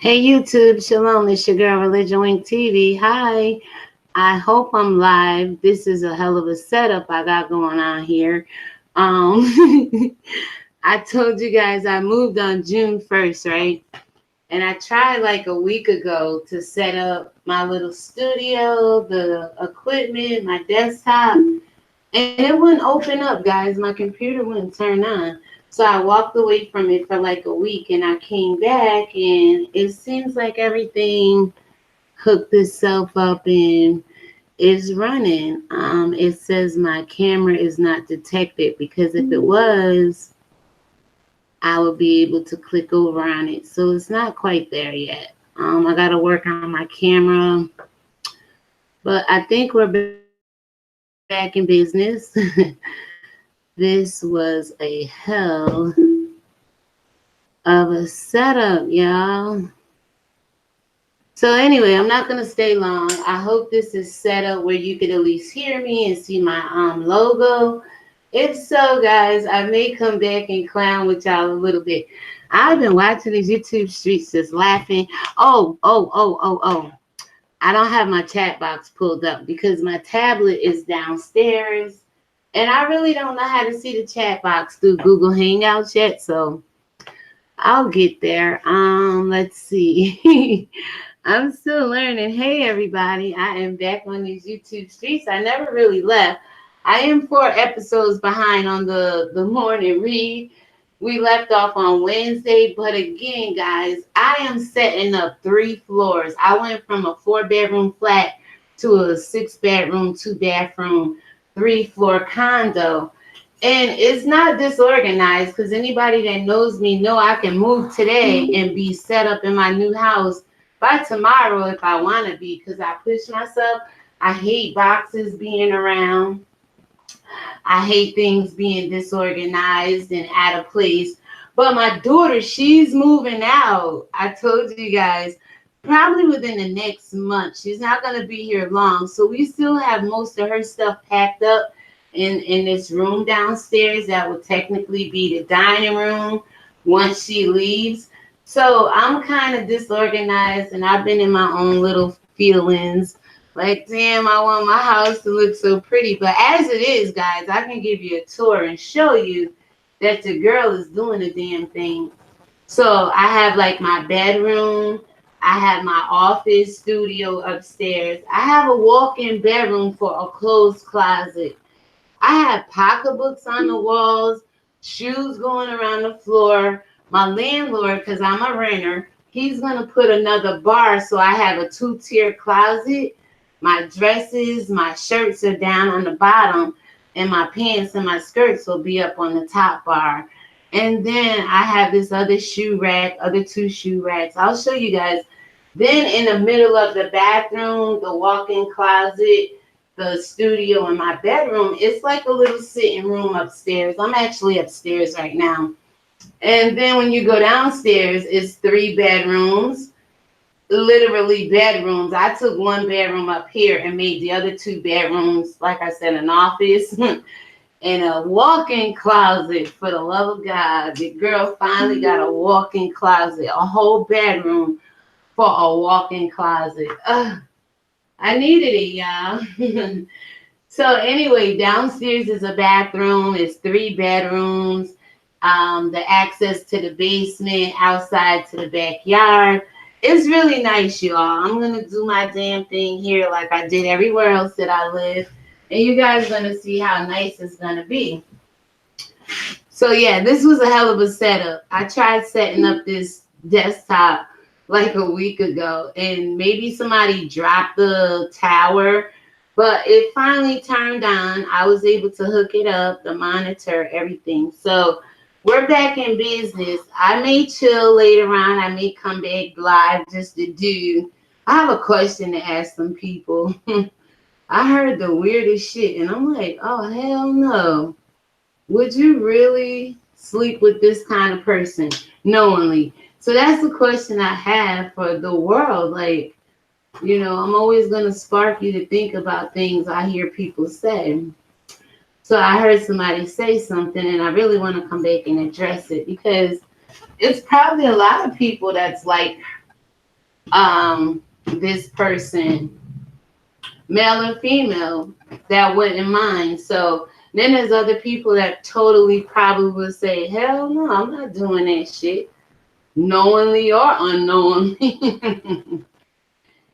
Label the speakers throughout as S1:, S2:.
S1: Hey YouTube, shalom, it's your girl ReligionWinked TV. Hi, I hope I'm live. This is a hell of a setup I got going on here. Um, I told you guys I moved on June 1st, right? And I tried like a week ago to set up my little studio, the equipment, my desktop, and it wouldn't open up, guys. My computer wouldn't turn on. So I walked away from it for like a week and I came back and it seems like everything hooked itself up and is running. It says my camera is not detected because if it was, I would be able to click over on it. So it's not quite there yet. I got to work on my camera, but I think we're back in business. This was a hell of a setup, y'all. So anyway, I'm not going to stay long. I hope this is set up where you could at least hear me and see my logo. If so, guys, I may come back and clown with y'all a little bit. I've been watching these YouTube streets just laughing. Oh. I don't have my chat box pulled up because my tablet is downstairs. And I really don't know how to see the chat box through Google Hangouts yet. So I'll get there. Let's see. I'm still learning. Hey, everybody. I am back on these YouTube streets. I never really left. I am 4 episodes behind on the morning read. We left off on Wednesday. But again, guys, I am setting up 3 floors. I went from a 4-bedroom flat to a 6-bedroom, 2-bathroom, 3-floor condo. And it's not disorganized because anybody that knows me know I can move today and be set up in my new house by tomorrow if I want to be, because I push myself. I hate boxes being around. I hate things being disorganized and out of place. But my daughter, she's moving out. I told you guys, probably within the next month. She's not going to be here long. So we still have most of her stuff packed up in this room downstairs that would technically be the dining room once she leaves. So I'm kind of disorganized and I've been in my own little feelings. Like, damn, I want my house to look so pretty. But as it is, guys, I can give you a tour and show you that the girl is doing a damn thing. So I have like my bedroom. I have my office studio upstairs. I have a walk-in bedroom for a clothes closet. I have pocketbooks on the walls, shoes going around the floor. My landlord, because I'm a renter, he's going to put another bar so I have a 2-tier closet. My dresses, my shirts are down on the bottom, and my pants and my skirts will be up on the top bar. And then I have this other shoe rack, other 2 shoe racks. I'll show you guys. Then in the middle of the bathroom, the walk-in closet, the studio, and my bedroom, it's like a little sitting room upstairs. I'm actually upstairs right now. And then when you go downstairs, it's 3 bedrooms, literally bedrooms. I took 1 bedroom up here and made the other 2 bedrooms, like I said, an office and a walk-in closet. For the love of God, the girl finally got a walk-in closet, a whole bedroom for a walk-in closet. I needed it, y'all. So anyway, downstairs is a bathroom. It's 3 bedrooms. The access to the basement, outside to the backyard. It's really nice, y'all. I'm going to do my damn thing here like I did everywhere else that I live. And you guys are going to see how nice it's going to be. So, yeah, this was a hell of a setup. I tried setting up this desktop like a week ago. And maybe somebody dropped the tower. But it finally turned on. I was able to hook it up, the monitor, everything. So we're back in business. I may chill later on. I may come back live just to do. I have a question to ask some people. I heard the weirdest shit, and I'm like, oh, hell no. Would you really sleep with this kind of person knowingly? So that's the question I have for the world. Like, you know, I'm always going to spark you to think about things I hear people say. So I heard somebody say something, and I really want to come back and address it because it's probably a lot of people that's like this person, male or female, that wouldn't mind. So then there's other people that totally probably would say, hell no, I'm not doing that shit, knowingly or unknowingly.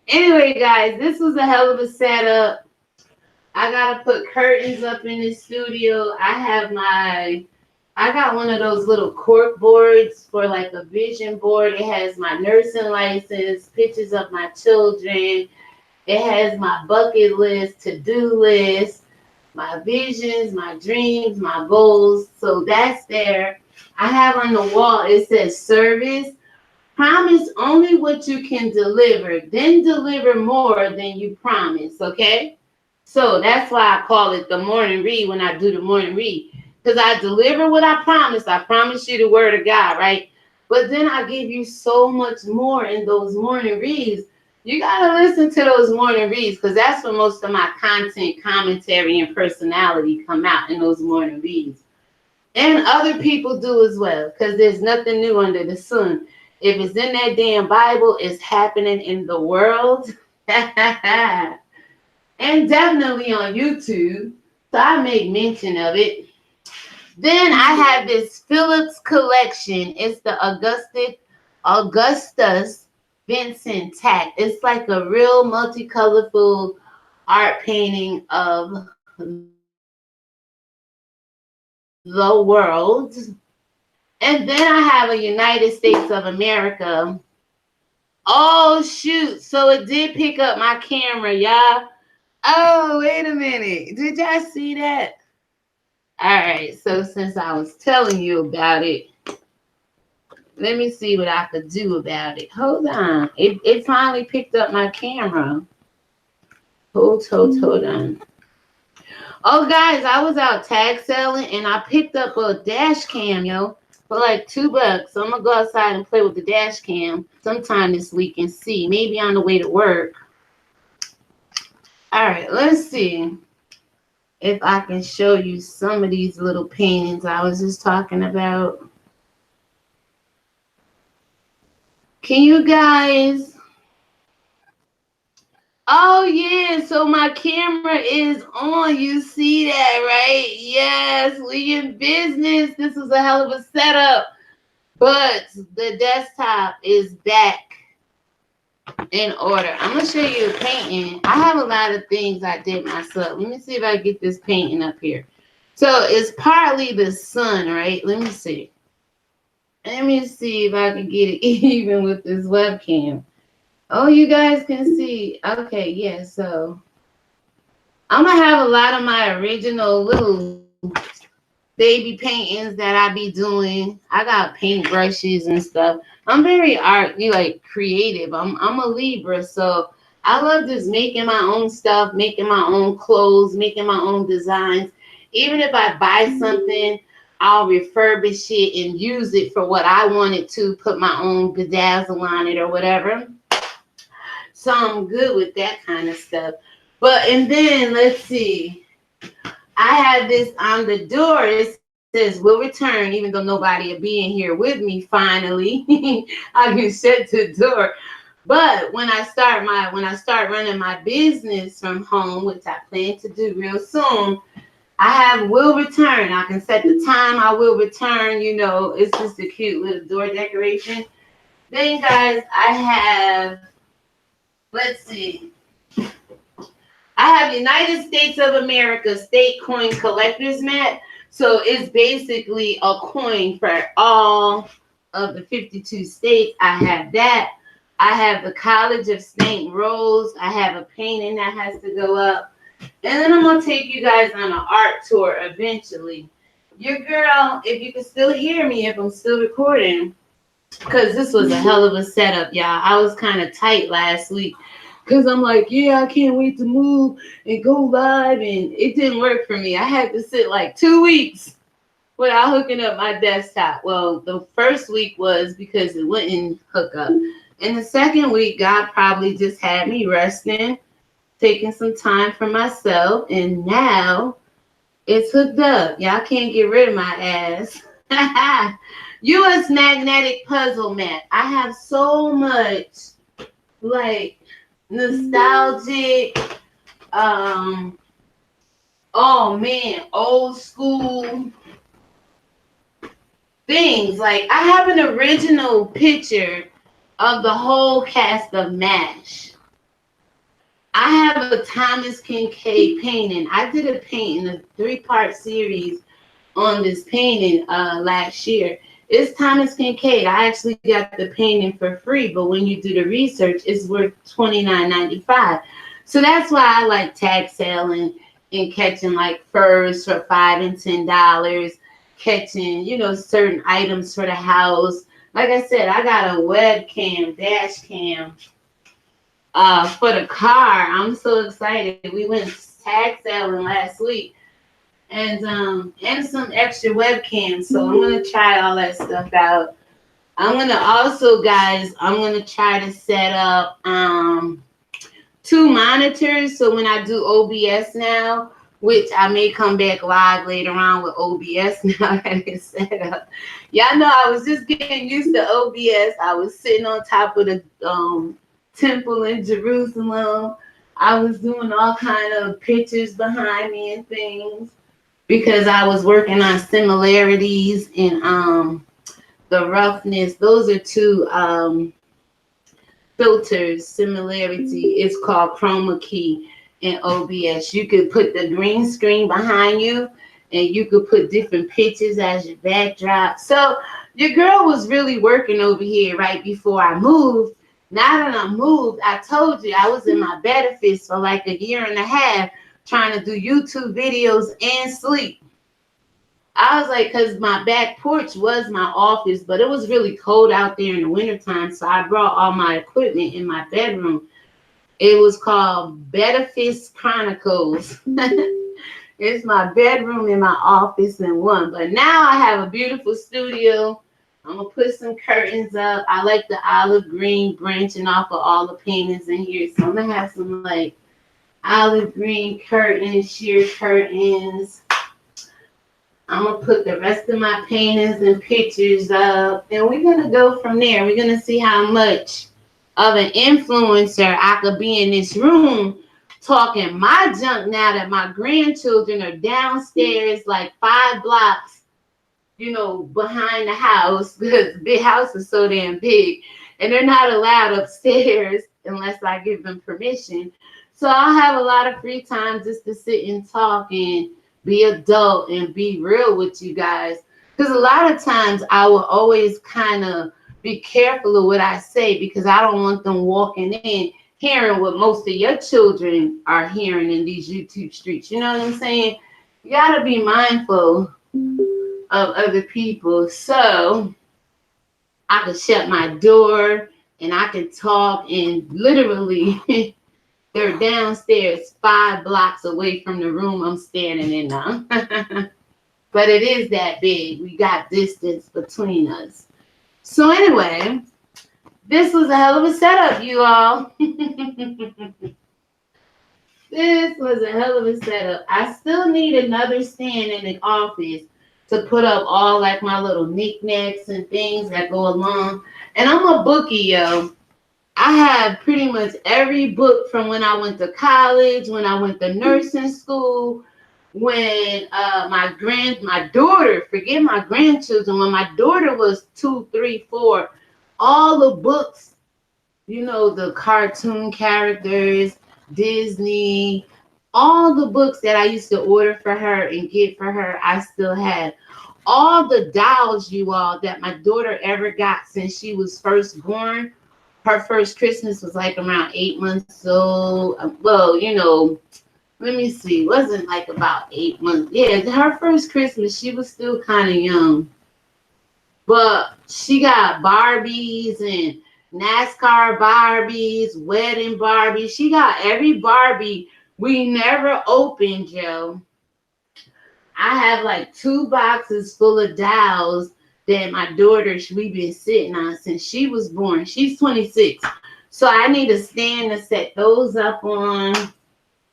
S1: Anyway, guys, this was a hell of a setup. I gotta put curtains up in the studio. I got one of those little cork boards for like a vision board. It has my nursing license, pictures of my children. It has my bucket list, to-do list, my visions, my dreams, my goals. So that's there. I have on the wall, it says service. Promise only what you can deliver, then deliver more than you promise, okay? So that's why I call it the morning read when I do the morning read. Because I deliver what I promise. I promise you the word of God, right? But then I give you so much more in those morning reads. You got to listen to those morning reads because that's where most of my content, commentary, and personality come out in those morning reads. And other people do as well because there's nothing new under the sun. If it's in that damn Bible, it's happening in the world. And definitely on YouTube. So I make mention of it. Then I have this Phillips collection. It's the Augustus Vincent Tack. It's like a real multicolorful art painting of the world. And then I have a United States of America. Oh, shoot. So it did pick up my camera, y'all. Oh, wait a minute. Did y'all see that? All right. So since I was telling you about it, let me see what I could do about it. Hold on. It finally picked up my camera. Hold on. Oh, guys, I was out tag selling and I picked up a dash cam, yo, for like $2. So I'm going to go outside and play with the dash cam sometime this week and see. Maybe on the way to work. All right, let's see if I can show you some of these little paintings I was just talking about. Can you guys? Oh, yeah. So my camera is on. You see that, right? Yes, we in business. This was a hell of a setup. But the desktop is back in order. I'm going to show you a painting. I have a lot of things I did myself. Let me see if I get this painting up here. So it's partly the sun, right? Let me see. Let me see if I can get it even with this webcam. Oh, you guys can see. Okay, yeah, so I'm going to have a lot of my original little baby paintings that I be doing. I got paint brushes and stuff. I'm very creative. I'm a Libra, so I love just making my own stuff, making my own clothes, making my own designs. Even if I buy something, I'll refurbish it and use it for what I want it to, put my own bedazzle on it or whatever. So I'm good with that kind of stuff. And then let's see. I have this on the door. It says will return, even though nobody will be in here with me finally. I can shut the door. But when I start running my business from home, which I plan to do real soon, I have will return. I can set the time I will return. You know, it's just a cute little door decoration. Then, guys, I have, let's see. I have United States of America state coin collector's mat. So it's basically a coin for all of the 52 states. I have that. I have the College of St. Rose. I have a painting that has to go up. And then I'm going to take you guys on an art tour eventually. Your girl, if you can still hear me, if I'm still recording, because this was a hell of a setup, y'all. I was kind of tight last week. Because I'm like, yeah, I can't wait to move and go live. And it didn't work for me. I had to sit like 2 weeks without hooking up my desktop. Well, the first week was because it wouldn't hook up. And the second week, God probably just had me resting, taking some time for myself. And now it's hooked up. Y'all can't get rid of my ass. U.S. Magnetic Puzzle Mat. I have so much like nostalgic, oh man, old school things. Like I have an original picture of the whole cast of MASH. I have a Thomas Kincaid painting. I did a painting, a 3-part series on this painting last year. It's Thomas Kincaid. I actually got the painting for free, but when you do the research, it's worth $29.95. So that's why I like tag selling and catching like furs for $5 and $10, catching, certain items for the house. Like I said, I got a webcam, dash cam for the car. I'm so excited. We went tag selling last week and some extra webcams. So I'm gonna try all that stuff out. I'm gonna also, guys, I'm gonna try to set up 2 monitors. So when I do OBS now, which I may come back live later on with OBS now that it's set up. Y'all know I was just getting used to OBS. I was sitting on top of the temple in Jerusalem. I was doing all kind of pictures behind me and things because I was working on similarities and the roughness. Those are 2 filters. Similarity is called chroma key in OBS. You could put the green screen behind you and you could put different pictures as your backdrop. So your girl was really working over here right before I moved. Now that I moved, I told you I was in my benefits for like a year and a half trying to do YouTube videos and sleep. I was like, because my back porch was my office, but it was really cold out there in the wintertime. So I brought all my equipment in my bedroom. It was called Benefice Chronicles. It's my bedroom and my office in one. But now I have a beautiful studio. I'm going to put some curtains up. I like the olive green branching off of all the paintings in here. So I'm going to have some like olive green curtains, sheer curtains. I'm going to put the rest of my paintings and pictures up. And we're going to go from there. We're going to see how much of an influencer I could be in this room talking my junk now that my grandchildren are downstairs like 5 blocks, behind the house because the big house is so damn big. And they're not allowed upstairs unless I give them permission. So I'll have a lot of free time just to sit and talk and be adult and be real with you guys. Because a lot of times I will always kind of be careful of what I say because I don't want them walking in hearing what most of your children are hearing in these YouTube streets. You know what I'm saying? You got to be mindful of other people. So I can shut my door and I can talk and literally they're downstairs 5 blocks away from the room I'm standing in now. But it is that big. We got distance between us. So anyway, this was a hell of a setup, you all. This was a hell of a setup. I still need another stand in the office to put up all like my little knickknacks and things that go along. And I'm a bookie, yo. I have pretty much every book from when I went to college, when I went to nursing school, when my daughter, forget my grandchildren, when my daughter was 2, 3, 4, all the books, the cartoon characters, Disney, all the books that I used to order for her and get for her, I still have. All the dolls, you all, that my daughter ever got since she was first born. Her first Christmas was like around 8 months old. Well, let me see. Wasn't like about 8 months. Yeah, her first Christmas, she was still kind of young. But she got Barbies and NASCAR Barbies, wedding Barbies. She got every Barbie we never opened, Joe. I have like 2 boxes full of dolls that my daughter, we've been sitting on since she was born. She's 26. So I need a stand to set those up on.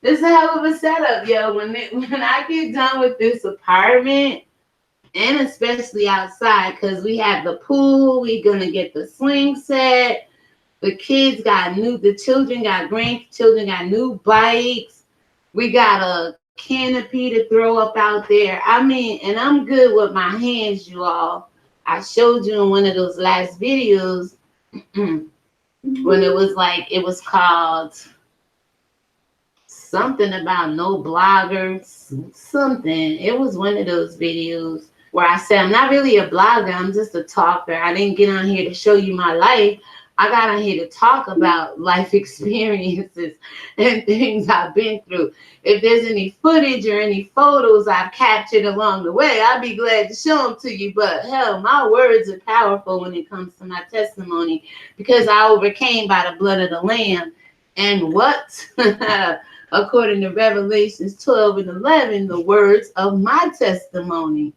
S1: This is a hell of a setup, yo. When I get done with this apartment, and especially outside, because we have the pool, we're going to get the swing set. The children got grandchildren got new bikes. We got a canopy to throw up out there. I mean, and I'm good with my hands, you all. I showed you in one of those last videos when it was called something about no bloggers, something. It was one of those videos where I said, I'm not really a blogger, I'm just a talker. I didn't get on here to show you my life. I got on here to talk about life experiences and things I've been through. If there's any footage or any photos I've captured along the way, I'd be glad to show them to you. But hell, my words are powerful when it comes to my testimony because I overcame by the blood of the Lamb. And what? According to Revelations 12 and 11, the words of my testimony.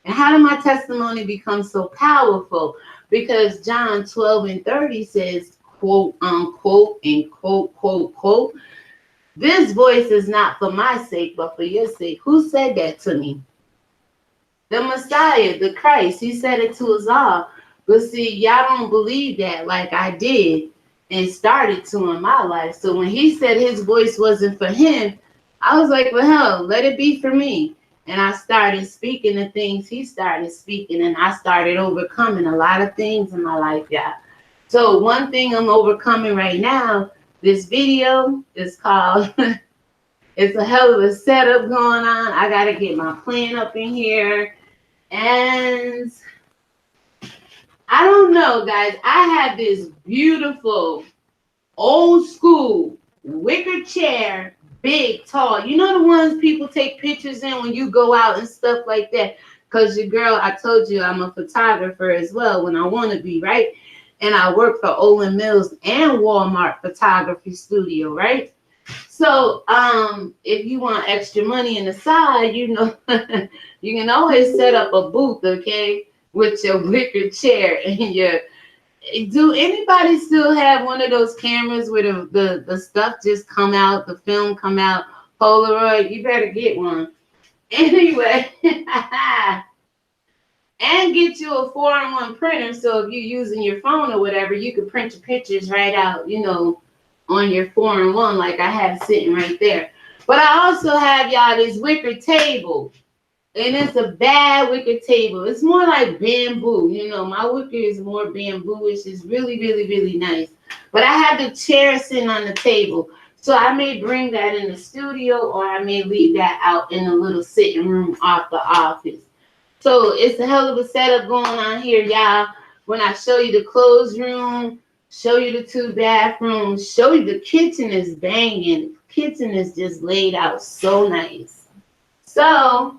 S1: And how did my testimony become so powerful? Because John 12 and 30 says, quote, unquote, and quote, quote, quote, this voice is not for my sake, but for your sake. Who said that to me? The Messiah, the Christ. He said it to us all. But see, y'all don't believe that like I did and started to in my life. So when he said his voice wasn't for him, I was like, well, hell, let it be for me. And I started speaking the things he started speaking, and I started overcoming a lot of things in my life, y'all. So one thing I'm overcoming right now, this video is called, it's a hell of a setup going on. I got to get my plan up in here. And I don't know, guys. I have this beautiful, old school wicker chair, big, tall. You know the ones people take pictures in when you go out and stuff like that? Because your girl, I told you I'm a photographer as well when I want to be, right? And I work for Olin Mills and Walmart Photography Studio, right? So if you want extra money in the side, you know, you can always set up a booth, okay, with your wicker chair and your. Do anybody still have one of those cameras where the stuff just come out, the film come out, Polaroid? You better get one. Anyway, and get you a 4-in-1 printer. So if you're using your phone or whatever, you can print your pictures right out, you know, on your 4-in-1 like I have sitting right there. But I also have y'all this wicker table. And it's a bad wicker table. It's more like bamboo. You know, my wicker is more bamboo-ish. It's really, really, really nice. But I have the chair sitting on the table. So I may bring that in the studio or I may leave that out in a little sitting room off the office. So it's a hell of a setup going on here, y'all. When I show you the clothes room, show you the 2 bathrooms, show you the kitchen is banging. Kitchen is just laid out so nice. So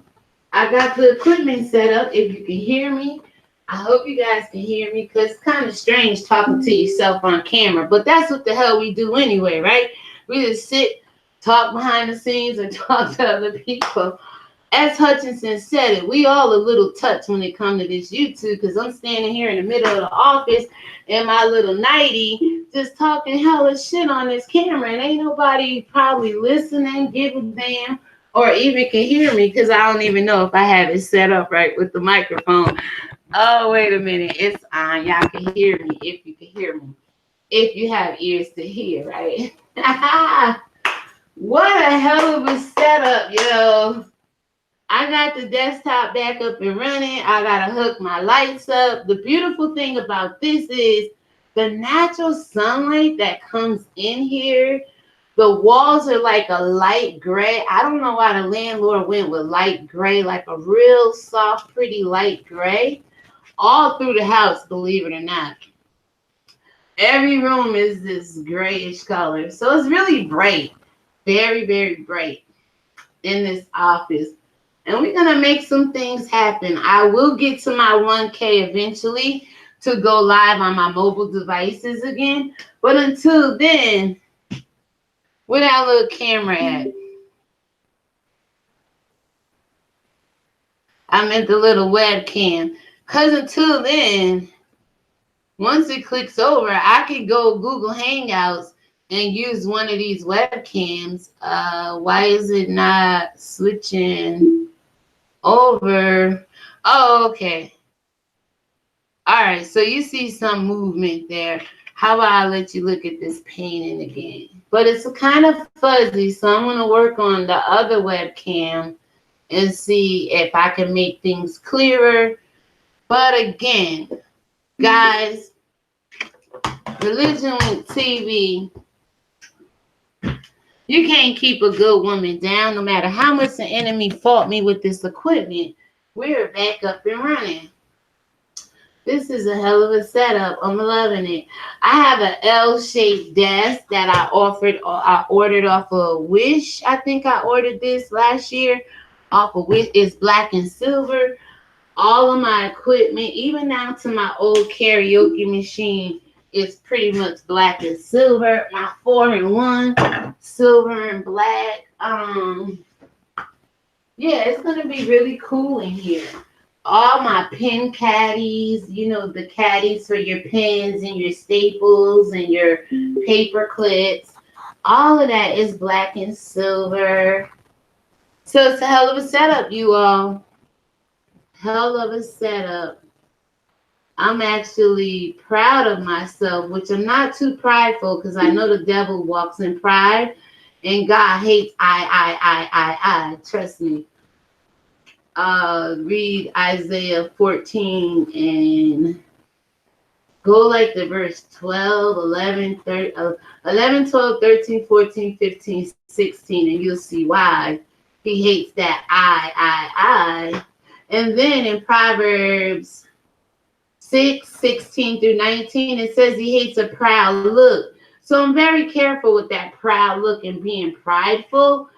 S1: I got the equipment set up. If you can hear me, I hope you guys can hear me because it's kind of strange talking to yourself on camera. But that's what the hell we do anyway, right? We just sit, talk behind the scenes, and talk to other people. As Hutchinson said it, we all a little touch when it comes to this YouTube because I'm standing here in the middle of the office in my little nightie just talking hella shit on this camera. And ain't nobody probably listening, give a damn, or even can hear me because I don't even know if I have it set up right with the microphone. Oh, wait a minute. It's on. Y'all can hear me if you can hear me. If you have ears to hear, right? What a hell of a setup, yo. I got the desktop back up and running. I got to hook my lights up. The beautiful thing about this is the natural sunlight that comes in here. The walls are like a light gray. I don't know why the landlord went with light gray, like a real soft, pretty light gray. All through the house, believe it or not. Every room is this grayish color. So it's really bright. Very, very bright in this office. And we're going to make some things happen. I will get to my 1K eventually to go live on my mobile devices again. But until then, where that little camera at? I meant the little webcam. Because until then, once it clicks over, I could go Google Hangouts and use one of these webcams. Why is it not switching over? Oh, okay. All right, so you see some movement there. How about I let you look at this painting again? But it's kind of fuzzy, so I'm going to work on the other webcam and see if I can make things clearer. But again, guys, Religion Winked TV, you can't keep a good woman down no matter how much the enemy fought me with this equipment. We're back up and running. This is a hell of a setup. I'm loving it. I have an L-shaped desk that I ordered off of Wish. I think I ordered this last year off of Wish. It's black and silver. All of my equipment, even down to my old karaoke machine, is pretty much black and silver. My 4-in-1, silver and black. Yeah, it's gonna be really cool in here. All my pen caddies, you know, the caddies for your pens and your staples and your paper clips. All of that is black and silver. So it's a hell of a setup, you all. Hell of a setup. I'm actually proud of myself, which I'm not too prideful because I know the devil walks in pride and God hates I. Trust me. Read Isaiah 14 and go like the verse 12, 11, 11, 12, 13, 14, 15, 16, and you'll see why he hates that I. And then in Proverbs 6, 16 through 19, it says he hates a proud look. So I'm very careful with that proud look and being prideful.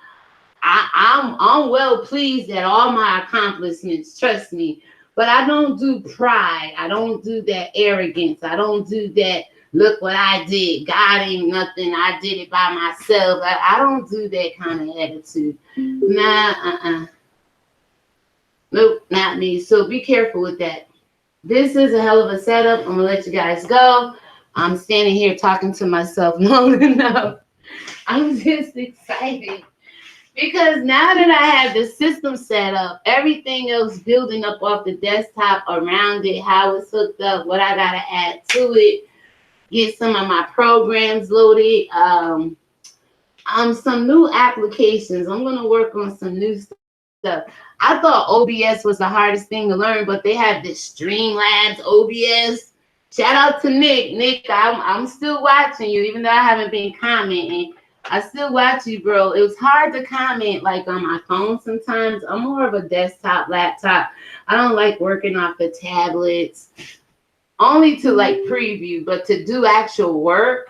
S1: I'm well pleased at all my accomplishments, trust me. But I don't do pride. I don't do that arrogance. I don't do that, look what I did. God ain't nothing. I did it by myself. I don't do that kind of attitude. Nah, Nope, not me. So be careful with that. This is a hell of a setup. I'm going to let you guys go. I'm standing here talking to myself long enough. I'm just excited. Because now that I have the system set up, everything else building up off the desktop around it, how it's hooked up, what I got to add to it, get some of my programs loaded, some new applications. I'm going to work on some new stuff. I thought OBS was the hardest thing to learn, but they have this Streamlabs OBS. Shout out to Nick. Nick, I'm still watching you, even though I haven't been commenting. I still watch you, bro. It was hard to comment like on my phone sometimes. I'm more of a desktop, laptop. I don't like working off the tablets. Only to like preview, but to do actual work,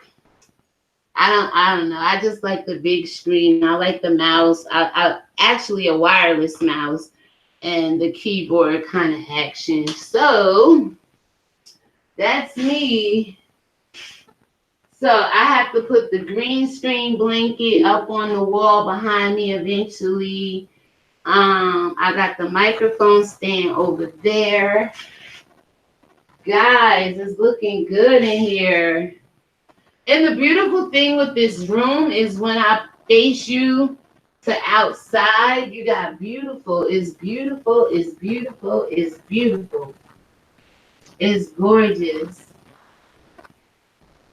S1: I don't know. I just like the big screen. I like the mouse. I actually a wireless mouse and the keyboard kind of action. So that's me. So I have to put the green screen blanket up on the wall behind me eventually. I got the microphone stand over there. Guys, it's looking good in here. And the beautiful thing with this room is when I face you to outside, you got beautiful. It's beautiful. It's beautiful. It's beautiful. It's gorgeous.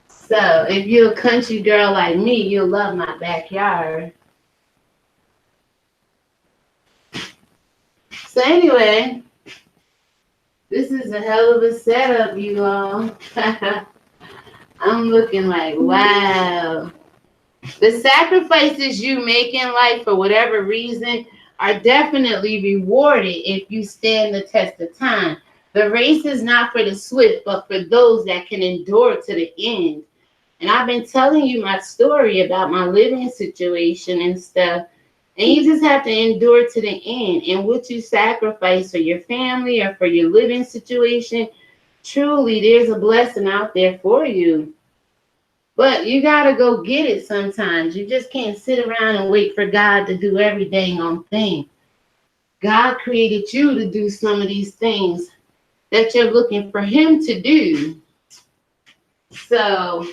S1: So if you're a country girl like me, you'll love my backyard. So anyway, this is a hell of a setup, you all. I'm looking like, wow. The sacrifices you make in life for whatever reason are definitely rewarded if you stand the test of time. The race is not for the swift, but for those that can endure to the end. And I've been telling you my story about my living situation and stuff. And you just have to endure to the end. And what you sacrifice for your family or for your living situation, truly, there's a blessing out there for you. But you got to go get it sometimes. You just can't sit around and wait for God to do every dang on thing. God created you to do some of these things that you're looking for him to do. So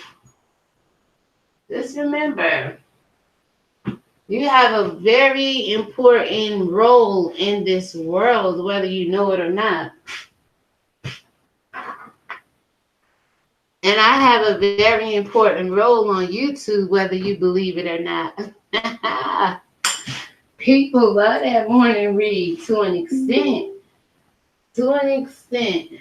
S1: just remember, you have a very important role in this world, whether you know it or not. And I have a very important role on YouTube, whether you believe it or not. People love that morning read to an extent. To an extent.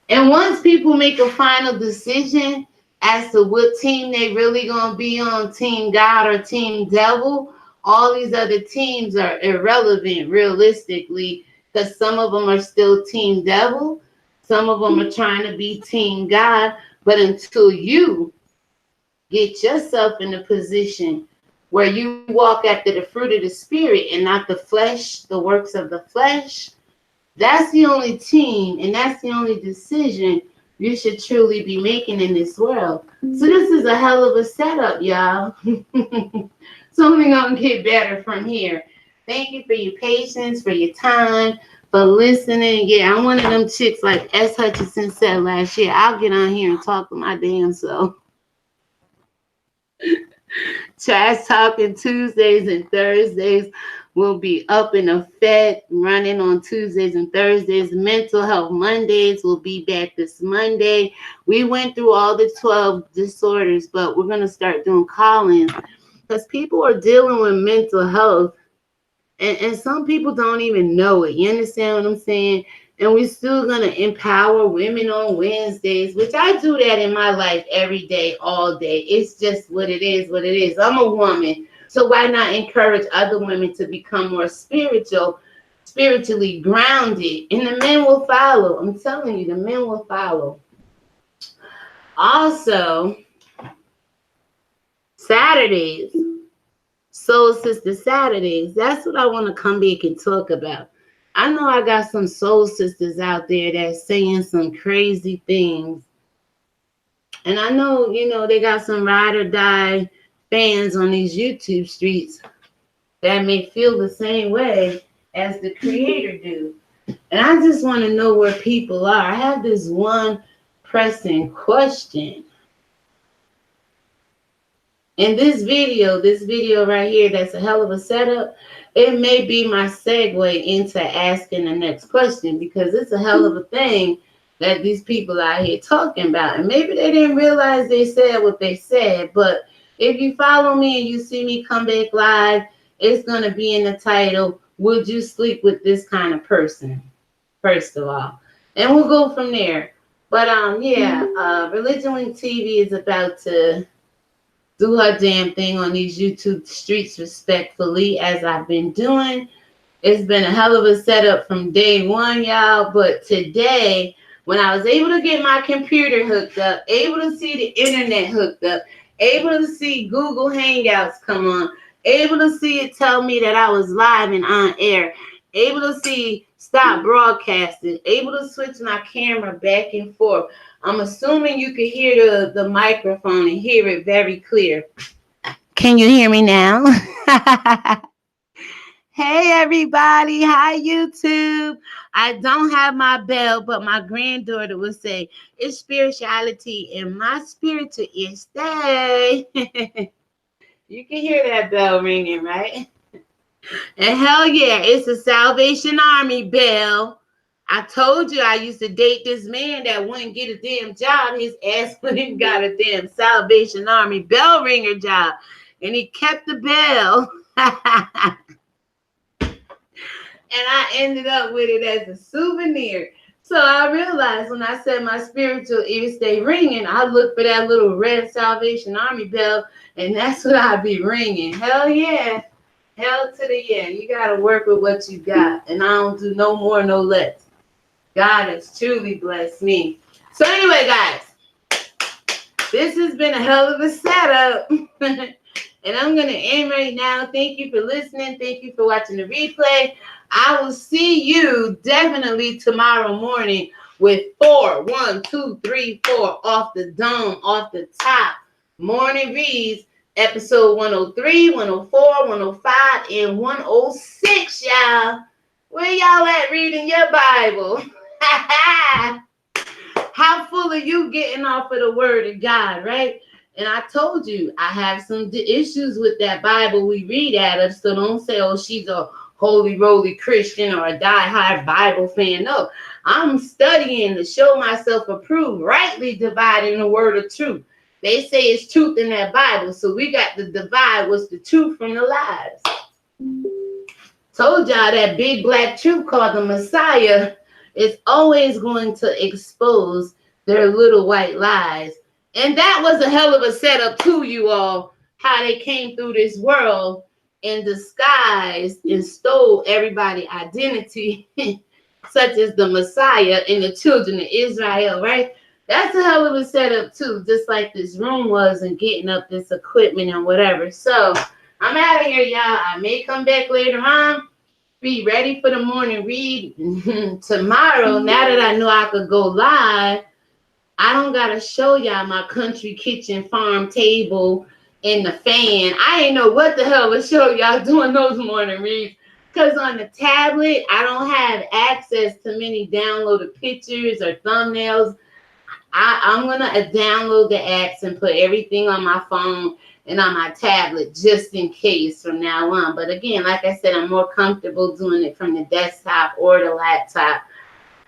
S1: And once people make a final decision as to what team they really gonna be on, Team God or Team Devil, all these other teams are irrelevant realistically, because some of them are still Team Devil, some of them are trying to be Team God. But until you get yourself in a position where you walk after the fruit of the spirit and not the flesh, the works of the flesh, that's the only team and that's the only decision you should truly be making in this world. So this is a hell of a setup, y'all. It's only gonna get better from here. Thank you for your patience, for your time, for listening. Yeah, I'm one of them chicks like S. Hutchinson said last year. I'll get on here and talk to my damn self. Trash Talking Tuesdays and Thursdays will be up in effect, running on Tuesdays and Thursdays. Mental Health Mondays will be back this Monday. We went through all the 12 disorders, but we're going to start doing call-ins because people are dealing with mental health. And some people don't even know it. You understand what I'm saying? And we're still going to empower women on Wednesdays, which I do that in my life every day, all day. It's just what it is, what it is. I'm a woman. So why not encourage other women to become more spiritually grounded? And the men will follow. I'm telling you, the men will follow. Also, Saturdays. Soul Sister Saturdays. That's what I want to come back and talk about. I know I got some soul sisters out there that's saying some crazy things. And I know, they got some ride or die fans on these YouTube streets that may feel the same way as the creator do. And I just want to know where people are. I have this one pressing question. In this video right here, that's a hell of a setup. It may be my segue into asking the next question because it's a hell of a thing that these people out here talking about. And maybe they didn't realize they said what they said. But if you follow me and you see me come back live, it's going to be in the title, Would You Sleep with This Kind of Person? First of all. And we'll go from there. But ReligionWinked TV is about to do her damn thing on these YouTube streets respectfully, as I've been doing. It's been a hell of a setup from day one, y'all. But today, when I was able to get my computer hooked up, able to see the internet hooked up, able to see Google Hangouts come on, able to see it tell me that I was live and on air, able to see stop broadcasting, able to switch my camera back and forth. I'm assuming you can hear the microphone and hear it very clear. Can you hear me now? Hey, everybody. Hi, YouTube. I don't have my bell, but my granddaughter would say, it's spirituality, and my spiritual is stay. You can hear that bell ringing, right? And hell yeah, it's a Salvation Army bell. I told you I used to date this man that wouldn't get a damn job. His ass wouldn't got a damn Salvation Army bell ringer job. And he kept the bell. And I ended up with it as a souvenir. So I realized when I said my spiritual ears stay ringing, I look for that little red Salvation Army bell, and that's what I be ringing. Hell yeah. Hell to the yeah. You got to work with what you got. And I don't do no more, no less. God has truly blessed me. So anyway, guys, this has been a hell of a setup. And I'm going to end right now. Thank you for listening. Thank you for watching the replay. I will see you definitely tomorrow morning with 4, 1, 2, 3, 4 off the dome, off the top. Morning reads, episode 103, 104, 105, and 106, y'all. Where y'all at reading your Bible? How full are you getting off of the word of God, right? And I told you, I have some issues with that Bible we read out of, so don't say, oh, she's a holy roly Christian or a die-hard Bible fan. No, I'm studying to show myself approved, rightly dividing the word of truth. They say it's truth in that Bible, so we got to divide what's the truth from the lies. Told y'all that big black truth called the Messiah is always going to expose their little white lies. And that was a hell of a setup too, you all, how they came through this world in disguise and stole everybody's identity, such as the Messiah and the children of Israel, right? That's a hell of a setup too, just like this room was and getting up this equipment and whatever. So I'm out of here, y'all. I may come back later on. Be ready for the morning read tomorrow. Now that I know I could go live, I don't gotta show y'all my country kitchen farm table and the fan. I ain't know what the hell to show y'all doing those morning reads. Because on the tablet, I don't have access to many downloaded pictures or thumbnails. I'm going to download the apps and put everything on my phone and on my tablet just in case from now on. But again, like I said, I'm more comfortable doing it from the desktop or the laptop,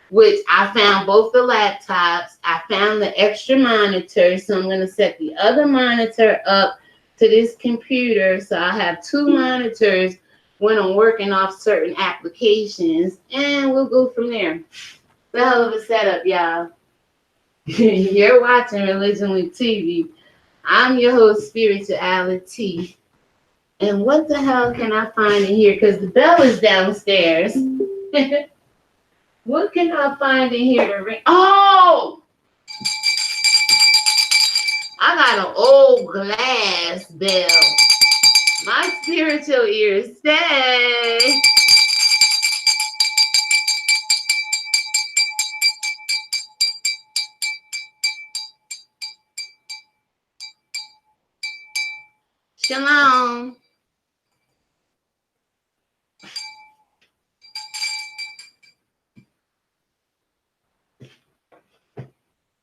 S1: which I found both the laptops. I found the extra monitor, so I'm going to set the other monitor up to this computer. So I have two monitors when I'm working off certain applications, and we'll go from there. It's a hell of a setup, y'all. You're watching ReligionWinked TV. I'm your host, Spirituality. And what the hell can I find in here? Because the bell is downstairs. What can I find in here to ring? Oh! I got an old glass bell. My spiritual ears say... Shalom.